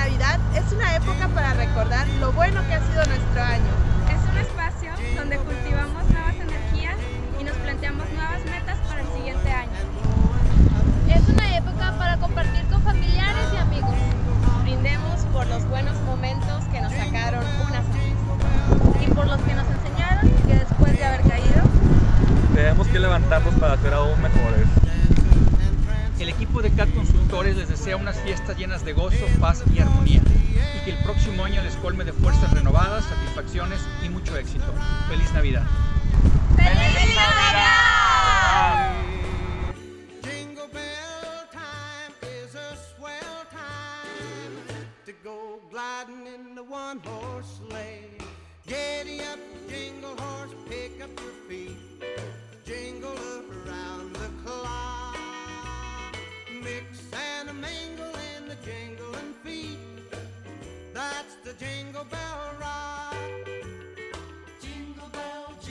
Navidad es una época para recordar lo bueno que ha sido nuestro año. Es un espacio donde cultivamos nuevas energías y nos planteamos nuevas metas para el siguiente año. Es una época para compartir con familiares y amigos. Brindemos por los buenos momentos que nos sacaron una sonrisa. Y por los que nos enseñaron que después de haber caído, tenemos que levantarnos para ser aún mejores. El equipo de CAT Consultores les desea unas fiestas llenas de gozo, paz y armonía, y que el próximo año les colme de fuerzas renovadas, satisfacciones y mucho éxito. ¡Feliz Navidad! ¡Feliz Navidad! Jingle bell time is a swell time to go gliding in the one-horse sleigh. Giddy up, jingle horse, pick up your feet, jingle around the clock. Mix and a mingle in the jingling feet. That's the Jingle Bell Rock.